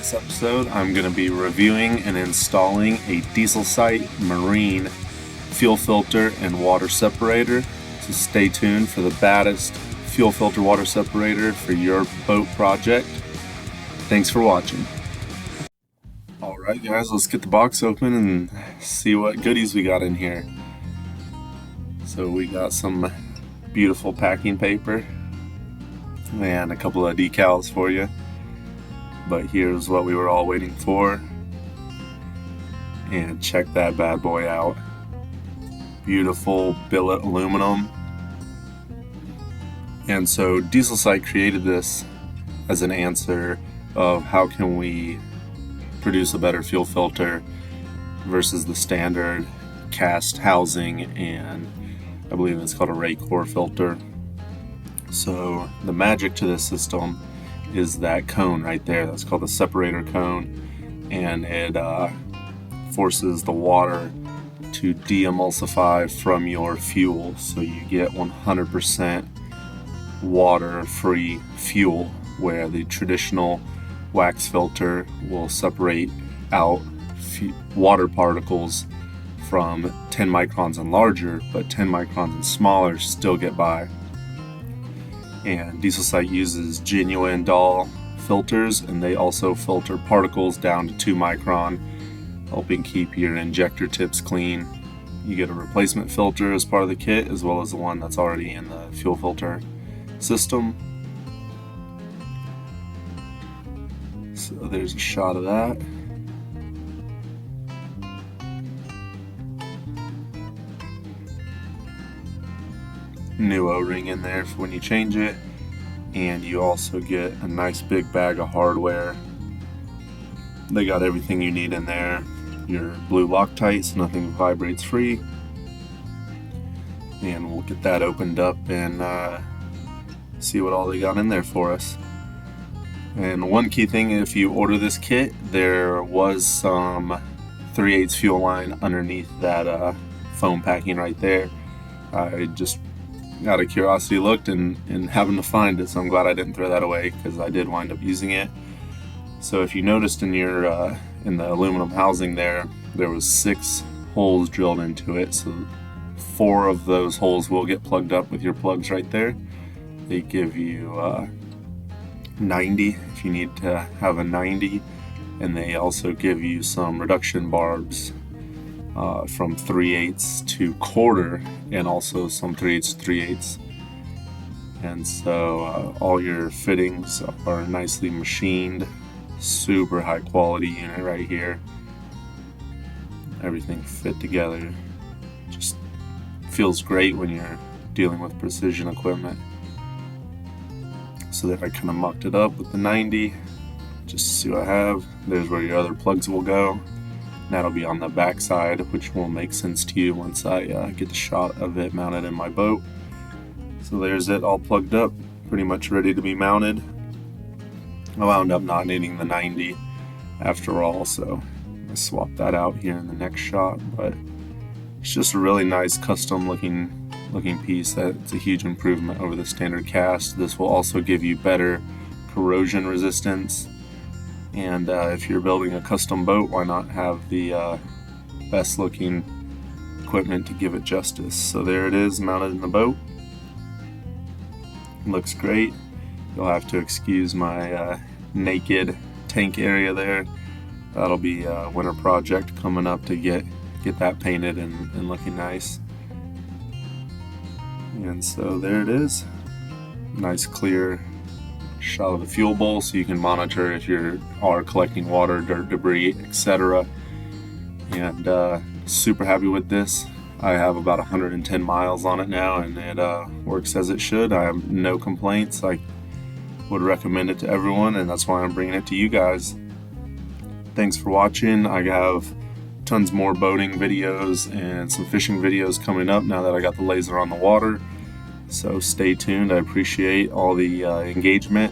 this episode, I'm going to be reviewing and installing a Dieselsite marine fuel filter and water separator. So stay tuned for the baddest fuel filter water separator for your boat project. Thanks for watching. Alright guys, let's get the box open and see what goodies we got in here. So we got some beautiful packing paper and a couple of decals for you. But here's what we were all waiting for. And check that bad boy out. Beautiful billet aluminum. And so Dieselsite created this as an answer of how can we produce a better fuel filter versus the standard cast housing, and I believe it's called a Ray core filter. So the magic to this system is that cone right there. That's called the separator cone, and it forces the water to de-emulsify from your fuel, so you get 100% water-free fuel, where the traditional wax filter will separate out water particles from 10 microns and larger, but 10 microns and smaller still get by. And Dieselsite uses genuine Dahl filters, and they also filter particles down to 2 micron, helping keep your injector tips clean. You get a replacement filter as part of the kit, as well as the one that's already in the fuel filter system. So there's a shot of that. New O-ring in there for when you change it, and you also get a nice big bag of hardware. They got everything you need in there. Your blue Loctite, so nothing vibrates free. And we'll get that opened up and see what all they got in there for us. And one key thing, if you order this kit, there was some 3/8 fuel line underneath that foam packing right there. I just out of curiosity looked and happened to find it, so I'm glad I didn't throw that away, because I did wind up using it. So if you noticed in your in the aluminum housing there was 6 holes drilled into it, so 4 of those holes will get plugged up with your plugs right there. They give you 90 if you need to have a 90, and they also give you some reduction barbs from 3/8 to quarter, and also some 3/8 to 3/8. And so all your fittings are nicely machined. Super high quality unit right here. Everything fit together. Just feels great when you're dealing with precision equipment. So there I kind of mocked it up with the 90 just to see what I have. There's where your other plugs will go. That'll be on the back side, which will make sense to you once I get the shot of it mounted in my boat. So there's it all plugged up, pretty much ready to be mounted. I wound up not needing the 90 after all, so I swapped that out here in the next shot. But it's just a really nice custom looking piece. That's a huge improvement over the standard cast. This will also give you better corrosion resistance, and if you're building a custom boat, why not have the best looking equipment to give it justice. So there it is, mounted in the boat. Looks great. You'll have to excuse my naked tank area there. That'll be a winter project coming up to get that painted and looking nice. And so there it is. Nice clear shot of the fuel bowl, so you can monitor if you are collecting water, dirt, debris, etc. And super happy with this. I have about 110 miles on it now, and it works as it should. I have no complaints. I would recommend it to everyone, and that's why I'm bringing it to you guys. Thanks for watching. I have tons more boating videos and some fishing videos coming up now that I got the laser on the water. So stay tuned. I appreciate all the engagement.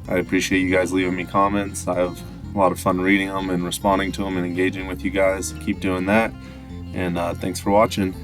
I appreciate you guys leaving me comments. I have a lot of fun reading them and responding to them and engaging with you guys. Keep doing that. And thanks for watching.